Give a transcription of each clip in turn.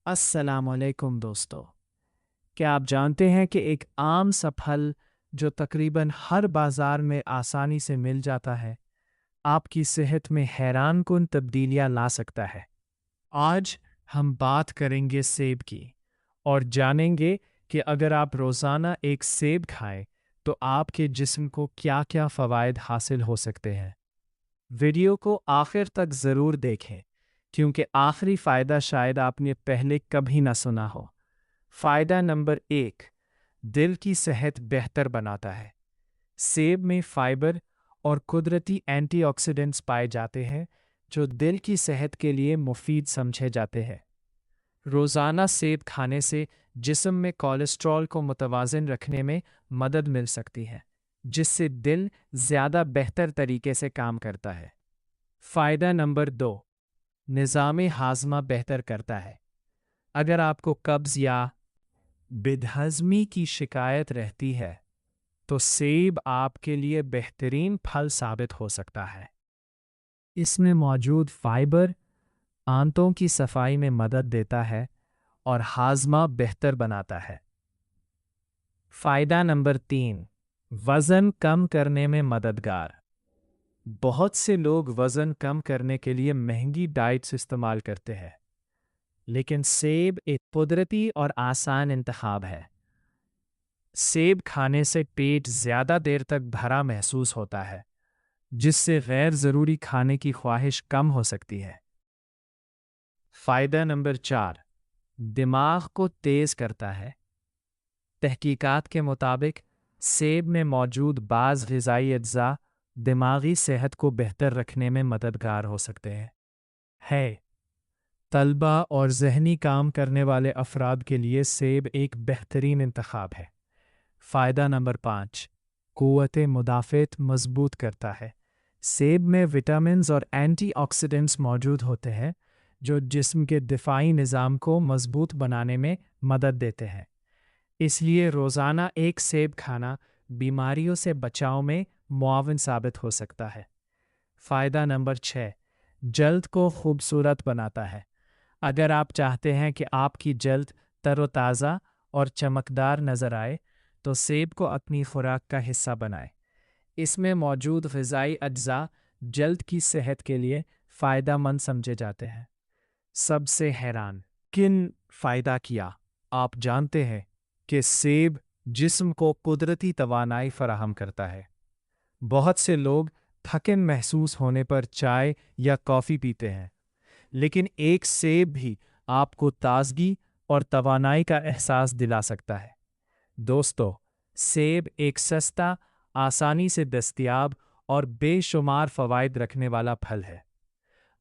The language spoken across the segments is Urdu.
السلام علیکم دوستو، کیا آپ جانتے ہیں کہ ایک عام سا پھل جو تقریباً ہر بازار میں آسانی سے مل جاتا ہے آپ کی صحت میں حیران کن تبدیلیاں لا سکتا ہے؟ آج ہم بات کریں گے سیب کی اور جانیں گے کہ اگر آپ روزانہ ایک سیب کھائیں تو آپ کے جسم کو کیا کیا فوائد حاصل ہو سکتے ہیں۔ ویڈیو کو آخر تک ضرور دیکھیں کیونکہ آخری فائدہ شاید آپ نے پہلے کبھی نہ سنا ہو۔ فائدہ نمبر 1، دل کی صحت بہتر بناتا ہے۔ سیب میں فائبر اور قدرتی اینٹی آکسیڈنٹس پائے جاتے ہیں جو دل کی صحت کے لیے مفید سمجھے جاتے ہیں۔ روزانہ سیب کھانے سے جسم میں کولیسٹرول کو متوازن رکھنے میں مدد مل سکتی ہے، جس سے دل زیادہ بہتر طریقے سے کام کرتا ہے۔ فائدہ نمبر 2، نظام ہاضمہ بہتر کرتا ہے۔ اگر آپ کو قبض یا بد ہضمی کی شکایت رہتی ہے تو سیب آپ کے لیے بہترین پھل ثابت ہو سکتا ہے۔ اس میں موجود فائبر آنتوں کی صفائی میں مدد دیتا ہے اور ہاضمہ بہتر بناتا ہے۔ فائدہ نمبر 3، وزن کم کرنے میں مددگار۔ بہت سے لوگ وزن کم کرنے کے لیے مہنگی ڈائٹس استعمال کرتے ہیں، لیکن سیب ایک قدرتی اور آسان انتخاب ہے۔ سیب کھانے سے پیٹ زیادہ دیر تک بھرا محسوس ہوتا ہے، جس سے غیر ضروری کھانے کی خواہش کم ہو سکتی ہے۔ فائدہ نمبر 4، دماغ کو تیز کرتا ہے۔ تحقیقات کے مطابق سیب میں موجود بعض غذائی اجزاء دماغی صحت کو بہتر رکھنے میں مددگار ہو سکتے ہیں۔ طلبہ اور ذہنی کام کرنے والے افراد کے لیے سیب ایک بہترین انتخاب ہے۔ فائدہ نمبر 5، قوت مدافعت مضبوط کرتا ہے۔ سیب میں وٹامنز اور اینٹی آکسیڈنٹس موجود ہوتے ہیں جو جسم کے دفاعی نظام کو مضبوط بنانے میں مدد دیتے ہیں۔ اس لیے روزانہ ایک سیب کھانا بیماریوں سے بچاؤ میں معاون ثابت ہو سکتا ہے۔ فائدہ نمبر 6، جلد کو خوبصورت بناتا ہے۔ اگر آپ چاہتے ہیں کہ آپ کی جلد تر و تازہ اور چمکدار نظر آئے تو سیب کو اپنی خوراک کا حصہ بنائیں۔ اس میں موجود غذائی اجزاء جلد کی صحت کے لیے فائدہ مند سمجھے جاتے ہیں۔ سب سے حیران کن فائدہ کیا آپ جانتے ہیں کہ سیب جسم کو قدرتی توانائی فراہم کرتا ہے۔ بہت سے لوگ تھکن محسوس ہونے پر چائے یا کافی پیتے ہیں، لیکن ایک سیب بھی آپ کو تازگی اور توانائی کا احساس دلا سکتا ہے۔ دوستو، سیب ایک سستا، آسانی سے دستیاب اور بے شمار فوائد رکھنے والا پھل ہے۔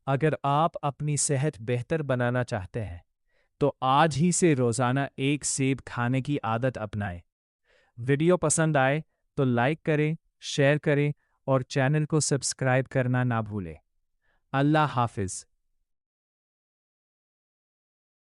اگر آپ اپنی صحت بہتر بنانا چاہتے ہیں تو آج ہی سے روزانہ ایک سیب کھانے کی عادت اپنائیں۔ ویڈیو پسند آئے تو لائک کریں، شیئر کریں اور چینل کو سبسکرائب کرنا نہ بھولیں۔ اللہ حافظ۔